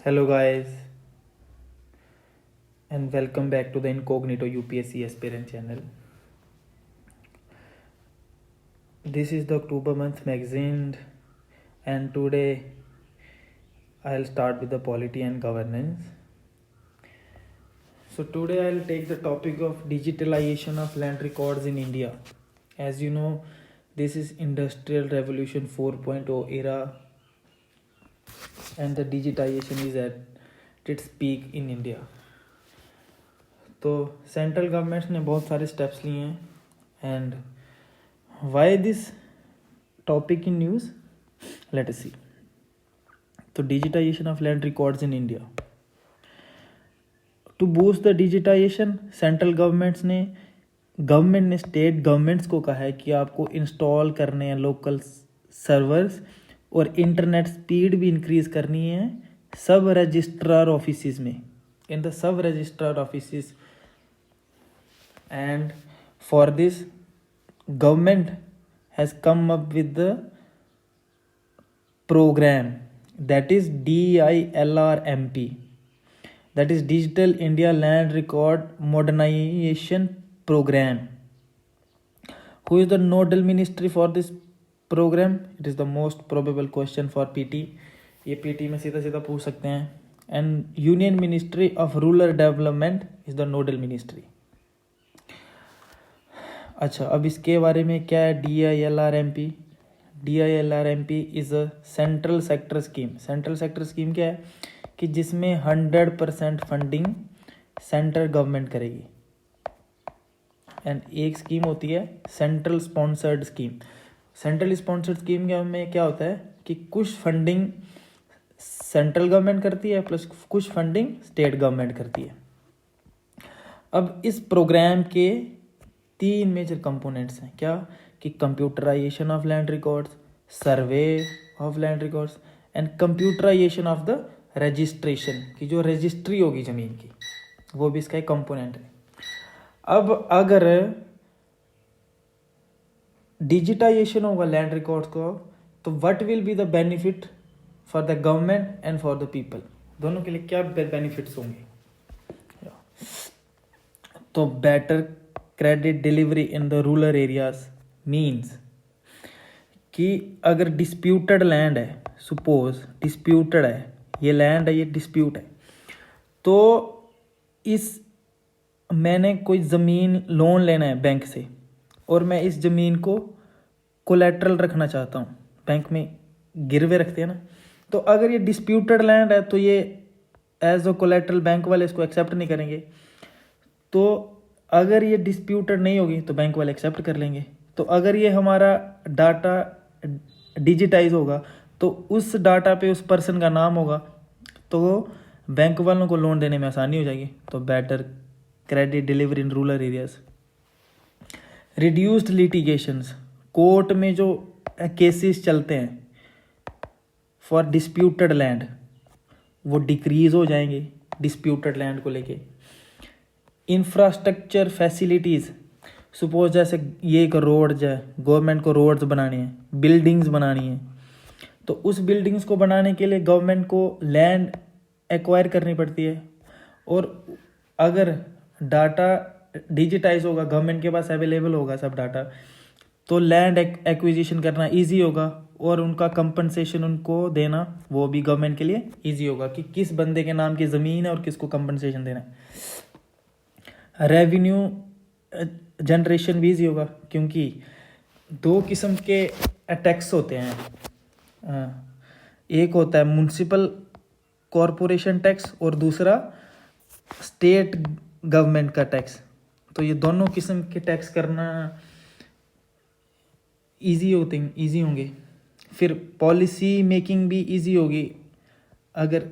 Hello, guys, and welcome back to the Incognito UPSC Aspirant channel. This is the October month magazine, and today I'll start with the polity and governance. So, today I'll take the topic of digitalization of land records in India. As you know, this is Industrial Revolution 4.0 era, and the digitization is at its peak in India. तो central governments ने बहुत सारे steps लिए हैं and why this topic in news let us सी. तो digitisation of land records in India. To boost the digitisation central government ने state governments को कहा है कि आपको इंस्टॉल करने हैं लोकल सर्वर्स और इंटरनेट स्पीड भी इंक्रीज़ करनी है सब रजिस्ट्रार ऑफिस में, in the sub registrar office. And for this, government has come up with the program that is DILRMP, that is Digital India Land Record Modernization Program. Who is the nodal ministry for this program? It is the most probable question for PT. ये PT में सीधा सीधा पूछ सकते हैं. And Union Ministry of Rural Development is the nodal ministry. अच्छा, अब इसके बारे में क्या है DILRMP? DILRMP is a central sector scheme. Central sector scheme क्या है कि जिसमें 100% फंडिंग सेंट्रल गवर्नमेंट करेगी. एंड एक स्कीम होती है central sponsored scheme. Central sponsored scheme में क्या होता है कि कुछ फंडिंग सेंट्रल गवर्नमेंट करती है प्लस कुछ फंडिंग स्टेट गवर्नमेंट करती है. अब इस प्रोग्राम के 3 मेजर कंपोनेंट्स हैं. क्या कि computerisation of land records, survey of land records and computerisation of the registration की जो रजिस्ट्री होगी ज़मीन की, वो भी इसका एक कंपोनेंट है. अब अगर डिजिटाइजेशन होगा लैंड रिकॉर्ड्स को, तो what will be the benefit for the government and for the people. दोनों के लिए क्या बेनिफिट्स होंगे? तो better credit delivery in the rural areas means कि अगर डिस्प्यूटेड लैंड है, सपोज डिस्प्यूटेड है, ये लैंड है, ये डिस्प्यूट है, तो मैंने कोई ज़मीन लोन लेना है बैंक से और मैं इस ज़मीन को कोलेट्रल रखना चाहता हूँ. बैंक में गिरवे रखते हैं ना, तो अगर ये डिस्प्यूटेड लैंड है तो ये एज अ कोलेट्रल बैंक वाले इसको एक्सेप्ट नहीं करेंगे. तो अगर ये डिस्प्यूटेड नहीं होगी तो बैंक वाले एक्सेप्ट कर लेंगे. तो अगर ये हमारा डाटा डिजिटाइज होगा तो उस डाटा पे उस पर्सन का नाम होगा, तो बैंक वालों को लोन देने में आसानी हो जाएगी. तो better credit delivery in rural areas. Reduced litigations, court में जो केसेस चलते हैं फॉर डिस्प्यूटेड लैंड वो डिक्रीज हो जाएंगे डिस्प्यूटेड लैंड को लेके. इंफ्रास्ट्रक्चर फैसिलिटीज़, सपोज जैसे ये एक रोड है, गवर्नमेंट को रोड्स बनानी है, बिल्डिंग्स बनानी है, तो उस बिल्डिंग्स को बनाने के लिए गवर्नमेंट को लैंड एक्वायर करनी पड़ती है. और अगर डाटा डिजिटाइज होगा, गवर्नमेंट के पास अवेलेबल होगा सब डाटा, तो लैंड एक्विजिशन करना इजी होगा और उनका कंपनसेशन उनको देना वो भी गवर्नमेंट के लिए इजी होगा कि किस बंदे के नाम की ज़मीन है और किसको कंपनसेशन देना है. रेवेन्यू जनरेशन भी इजी होगा क्योंकि 2 किस्म के टैक्स होते हैं. एक होता है म्युनिसिपल कॉरपोरेशन टैक्स और दूसरा स्टेट गवर्नमेंट का टैक्स. तो ये दोनों किस्म के टैक्स करना इजी होंगे. फिर पॉलिसी मेकिंग भी इजी होगी. अगर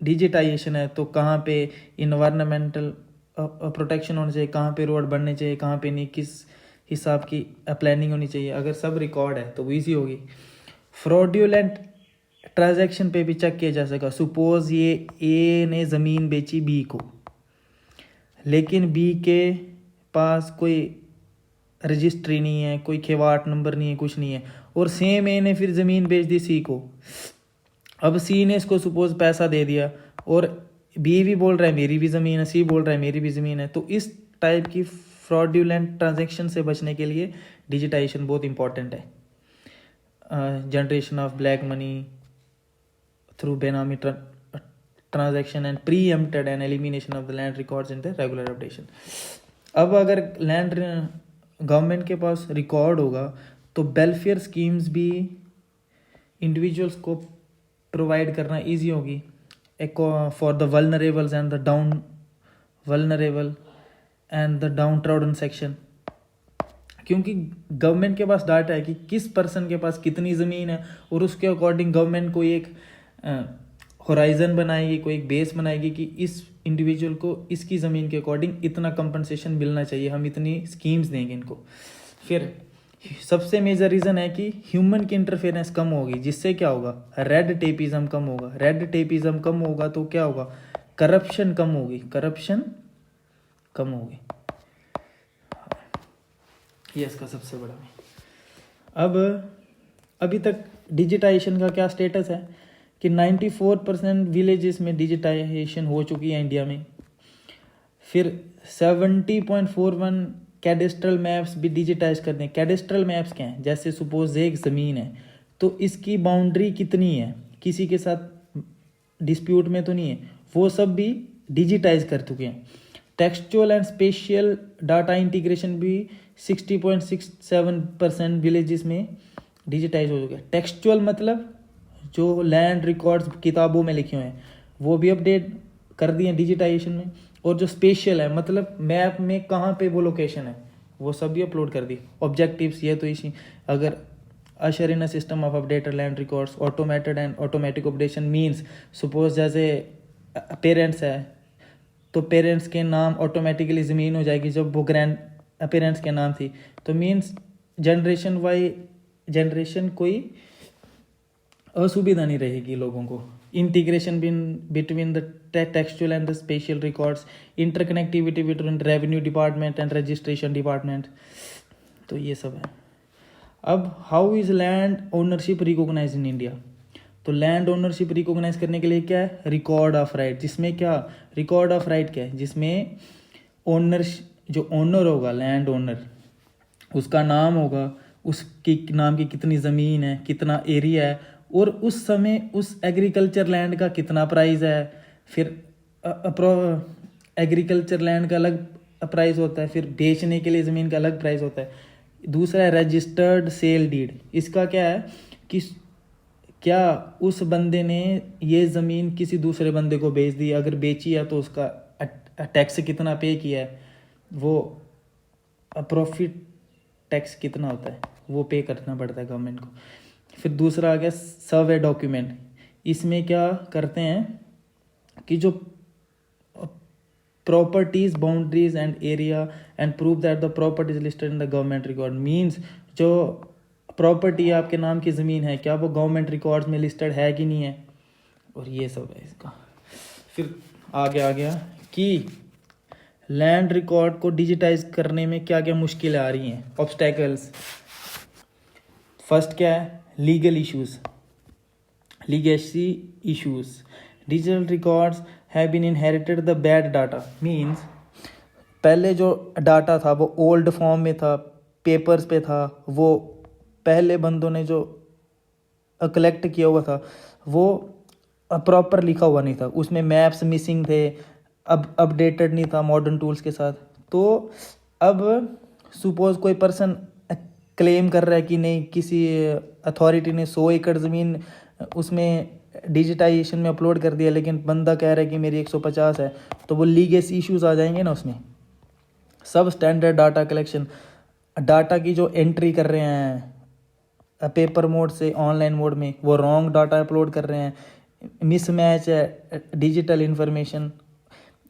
डिजिटाइजेशन है तो कहाँ पे इन्वायरमेंटल प्रोटेक्शन होना चाहिए, कहाँ पे रोड बनने चाहिए, कहाँ पे नहीं, किस हिसाब की प्लानिंग होनी चाहिए. अगर सब रिकॉर्ड है तो वो ईजी होगी. फ्रॉड्यूलेंट ट्रांजैक्शन पे भी चेक किया जा सका. सपोज ये ए ने ज़मीन बेची बी को, लेकिन बी के पास कोई रजिस्ट्री नहीं है, कोई खेवाट नंबर नहीं है, कुछ नहीं है, और सेम ए ने फिर ज़मीन बेच दी सी को, अब सी ने इसको सपोज पैसा दे दिया और बी भी बोल रहा है मेरी भी ज़मीन है, सी बोल रहा है मेरी भी ज़मीन है, तो इस टाइप की फ्रॉड्यूलेंट ट्रांजेक्शन से बचने के लिए डिजिटाइजेशन बहुत इंपॉर्टेंट है। Generation of black money through benami transaction and preempted and elimination of the land records in the regular updation. अब अगर लैंड गवर्नमेंट के पास रिकॉर्ड होगा तो वेलफेयर स्कीम्स भी इंडिविजुअल्स को प्रोवाइड करना इजी होगी for the vulnerables and the down vulnerable and the downtrodden section, क्योंकि गवर्नमेंट के पास डाटा है कि किस पर्सन के पास कितनी ज़मीन है और उसके अकॉर्डिंग गवर्नमेंट कोई एक होराइजन बनाएगी, कोई एक बेस बनाएगी कि इस इंडिविजुअल को इसकी ज़मीन के अकॉर्डिंग इतना कंपनसेशन मिलना चाहिए, हम इतनी स्कीम्स देंगे इनको। फिर सबसे मेजर रीज़न है कि ह्यूमन की इंटरफेरेंस कम होगी, जिससे क्या होगा, रेड टेपिज्म कम होगा। रेड टेपिज्म कम होगा तो क्या होगा, करप्शन कम होगी, करप्शन कम होगी। ये इसका सबसे बड़ा है। अब अभी तक डिजिटाइजेशन का क्या स्टेटस है कि 94% विलेजेस में डिजिटाइजेशन हो चुकी है इंडिया में। फिर 70.41 कैडेस्ट्रल मैप्स भी डिजिटाइज कर दें। कैडेस्ट्रल मैप्स क्या हैं, जैसे सपोज एक ज़मीन है तो इसकी बाउंड्री कितनी है, किसी के साथ डिस्प्यूट में तो नहीं है, वो सब भी डिजिटाइज कर चुके हैं। Textual and spatial data integration भी 60.67% विलेजेस में डिजिटाइज हो चुका है। टेक्सचुअल मतलब जो लैंड रिकॉर्ड्स किताबों में लिखे हुए हैं वो भी अपडेट कर दिए डिजिटाइजेशन में, और जो स्पेशल है मतलब मैप में कहाँ पे वो लोकेशन है वो सब भी अपलोड कर दी। ऑब्जेक्टिव्स ये तो इसी, अगर usher in a system of updated land records automated and automatic updation means suppose जैसे पेरेंट्स है तो पेरेंट्स के नाम ऑटोमेटिकली ज़मीन हो जाएगी जब वो ग्रैंड पेरेंट्स के नाम थी, तो मीन्स जनरेशन बाई जनरेशन कोई असुविधा नहीं रहेगी लोगों को। Integration between the textual and the special records, interconnectivity between revenue department and registration department, तो ये सब है। अब how is land ownership recognise in India, तो लैंड ओनरशिप रिकॉग्नाइज करने के लिए क्या है, रिकॉर्ड ऑफ राइट, जिसमें क्या रिकॉर्ड ऑफ राइट क्या है, जिसमें ओनर जो ओनर होगा लैंड ओनर उसका नाम होगा, उसकी नाम की कितनी ज़मीन है, कितना एरिया है, और उस समय उस एग्रीकल्चर लैंड का कितना प्राइस है। फिर एग्रीकल्चर लैंड का अलग प्राइस होता है, फिर बेचने के लिए ज़मीन का अलग प्राइस होता है। दूसरा है रजिस्टर्ड सेल डीड, इसका क्या है कि क्या उस बंदे ने ये ज़मीन किसी दूसरे बंदे को बेच दी, अगर बेची है तो उसका टैक्स कितना पे किया है, वो प्रॉफिट टैक्स कितना होता है वो पे करना पड़ता है गवर्नमेंट को। फिर दूसरा आ गया सर्वे डॉक्यूमेंट, इसमें क्या करते हैं कि जो properties boundaries and area and prove that the properties listed in the government record, means जो प्रॉपर्टी आपके नाम की ज़मीन है क्या वो गवर्नमेंट रिकॉर्ड्स में लिस्टेड है कि नहीं है, और ये सब है इसका। फिर आगे आ गया कि लैंड रिकॉर्ड को डिजिटाइज करने में क्या क्या मुश्किलें आ रही हैं, ऑब्स्टेकल्स। फर्स्ट क्या है, legal issues, legacy issues. Digital records have been inherited the bad data, means पहले जो डाटा था वो ओल्ड फॉर्म में था, पेपर्स पे था, वो पहले बंदों ने जो कलेक्ट किया हुआ था वो प्रॉपर लिखा हुआ नहीं था, उसमें मैप्स मिसिंग थे, अब अपडेटेड नहीं था मॉडर्न टूल्स के साथ। तो अब सपोज कोई पर्सन क्लेम कर रहा है कि नहीं किसी अथॉरिटी ने 100 एकड़ ज़मीन उसमें डिजिटाइजेशन में अपलोड कर दिया, लेकिन बंदा कह रहा है कि मेरी 150 है, तो वो लीगेसी इश्यूज़ आ जाएंगे ना उसमें। सब स्टैंडर्ड डाटा कलेक्शन, डाटा की जो एंट्री कर रहे हैं पेपर मोड से ऑनलाइन मोड में, वो रॉन्ग डाटा अपलोड कर रहे हैं, मिसमैच है डिजिटल इन्फॉर्मेशन,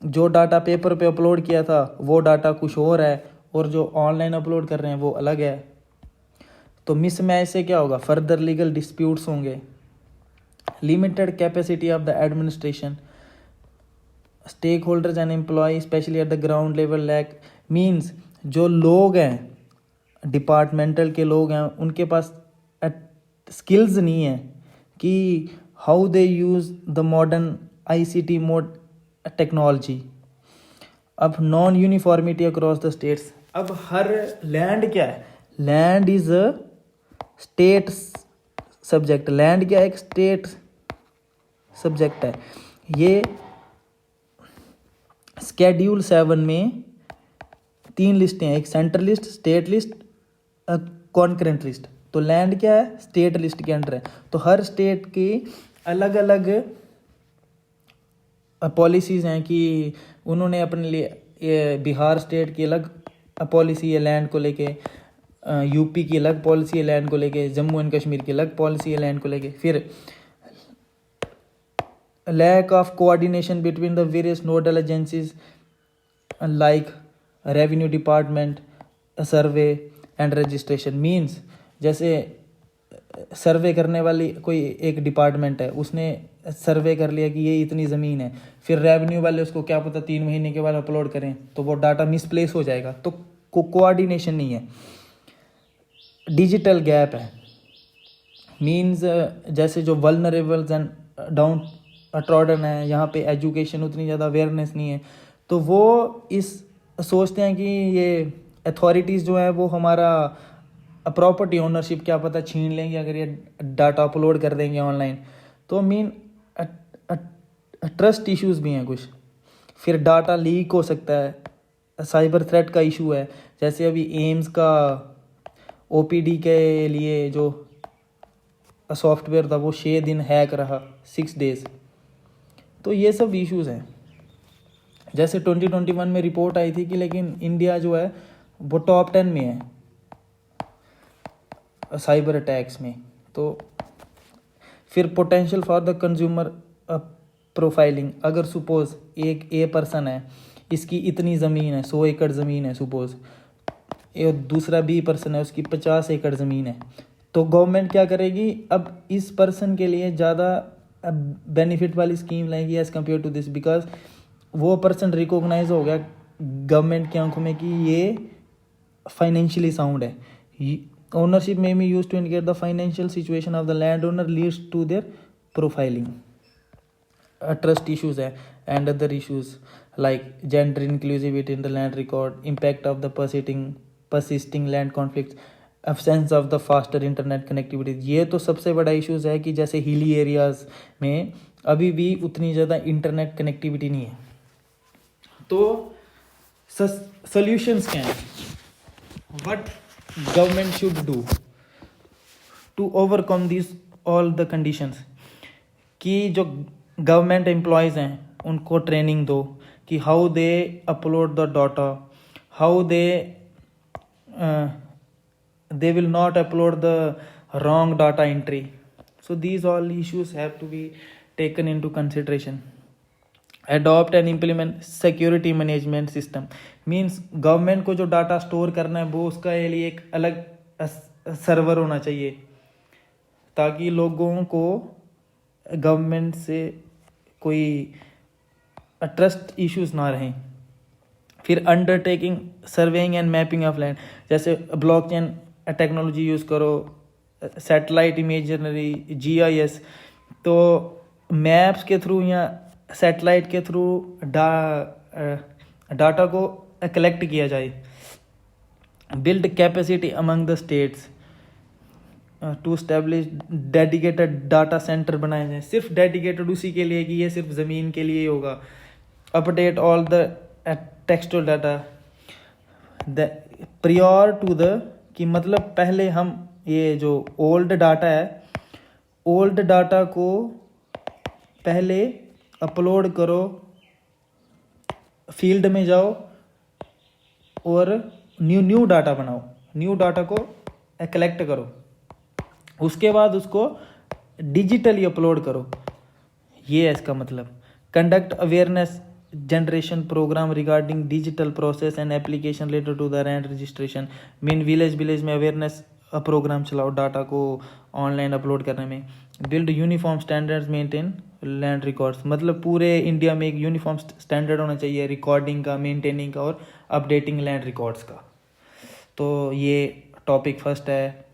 जो डाटा पेपर पे अपलोड किया था वो डाटा कुछ और है और जो ऑनलाइन अपलोड कर रहे हैं वो अलग है। तो मिसमैच से क्या होगा, फर्दर लीगल डिस्प्यूट्स होंगे। Limited capacity of the administration, stakeholders and employ specially at the ground level lack, means जो लोग हैं डिपार्टमेंटल के लोग हैं उनके पास स्किल्स नहीं है कि how they use the modern ICT mode technology. अब non uniformity across the states. अब हर लैंड क्या है, land is a state subject. Land क्या है, एक स्टेट सब्जेक्ट है। ये स्केड्यूल 7 में 3 लिस्टें हैं, एक central list, state list, concurrent list. तो लैंड क्या है, स्टेट लिस्ट के अंडर है। तो हर स्टेट की अलग अलग पॉलिसीज़ हैं कि उन्होंने अपने लिए, ये बिहार स्टेट की अलग पॉलिसी है लैंड को लेके, यूपी की अलग पॉलिसी है लैंड को लेके, जम्मू एंड कश्मीर की अलग पॉलिसी है लैंड को लेके। फिर lack of coordination between the various nodal agencies like revenue department, survey and registration. Means जैसे सर्वे करने वाली कोई एक डिपार्टमेंट है, उसने सर्वे कर लिया कि ये इतनी ज़मीन है, फिर रेवेन्यू वाले उसको क्या पता 3 महीने के बाद अपलोड करें तो वो डाटा मिसप्लेस हो जाएगा। तो कोऑर्डिनेशन नहीं है। डिजिटल गैप है। मीन्स जैसे जो वल्नरेबल्स एंड डाउन ट्रॉडन है, यहाँ पे एजुकेशन उतनी ज़्यादा अवेयरनेस नहीं है, तो वो इस सोचते हैं कि ये अथॉरिटीज़ जो है वो हमारा प्रॉपर्टी ओनरशिप क्या पता छीन लेंगे अगर ये डाटा अपलोड कर देंगे ऑनलाइन। तो ट्रस्ट इश्यूज भी हैं कुछ। फिर डाटा लीक हो सकता है, साइबर थ्रेट का इशू है। जैसे अभी एम्स का OPD के लिए जो सॉफ्टवेयर था वो 6 दिन हैक रहा, 6 डेज। तो ये सब इश्यूज हैं। जैसे 2021 में रिपोर्ट आई थी कि लेकिन इंडिया जो है वो टॉप 10 में है साइबर अटैक्स में। तो फिर potential for the consumer profiling. अगर सपोज एक ए पर्सन है, इसकी इतनी ज़मीन है, 100 एकड़ ज़मीन है सपोज, दूसरा B पर्सन है, उसकी 50 एकड़ ज़मीन है, तो गवर्नमेंट क्या करेगी, अब इस पर्सन के लिए ज़्यादा बेनिफिट वाली स्कीम लाएगी as compare to this, because वो पर्सन रिकॉग्नाइज हो गया गवर्नमेंट की आंखों में कि ये फाइनेंशियली साउंड है। ओनरशिप में भी use to indicate the financial situation of the land owner leads to their profiling. Trust issues है and other issues like gender inclusivity in the land record, impact of the persisting land conflict, absence of the faster internet connectivity. ये तो सबसे बड़ा issues है कि जैसे hilly areas में अभी भी उतनी ज़्यादा इंटरनेट कनेक्टिविटी नहीं है। तो सॉल्यूशंस क्या हैं, what government should do to overcome this all the conditions. कि जो गवर्नमेंट एम्प्लॉयज़ हैं उनको ट्रेनिंग दो कि how they upload the data, how they will not upload the wrong data entry. So these all issues have to be taken into consideration. Adopt and implement security management system. Means government को जो data store करना है वो उसका लिए एक अलग server होना चाहिए ताकि लोगों को गवर्नमेंट से कोई ट्रस्ट इश्यूज ना रहें। फिर undertaking surveying and mapping of land, जैसे ब्लॉकचेन टेक्नोलॉजी यूज़ करो, सैटेलाइट इमेजनरी, GIS। तो मैप्स के थ्रू या सैटेलाइट के थ्रू डाटा को कलेक्ट किया जाए। Build capacity among the states to establish dedicated data centre बनाए जाए, सिर्फ डेडिकेटेड उसी के लिए कि ये सिर्फ ज़मीन के लिए होगा। Update all the textual data prior to the, कि मतलब पहले हम ये जो ओल्ड डाटा है, ओल्ड डाटा को पहले अपलोड करो, फील्ड में जाओ और न्यू डाटा बनाओ, न्यू डाटा को कलेक्ट करो, उसके बाद उसको डिजिटली अपलोड करो। ये है इसका मतलब। Conduct awareness generation program regarding digital process and application related to the land registration. Mean village में अवेयरनेस प्रोग्राम चलाओ डाटा को ऑनलाइन अपलोड करने में। Build uniform standards maintain land records, मतलब पूरे इंडिया में एक यूनिफॉर्म स्टैंडर्ड होना चाहिए रिकॉर्डिंग का, मेंटेनिंग का और अपडेटिंग लैंड रिकॉर्ड्स का। तो ये टॉपिक फर्स्ट है।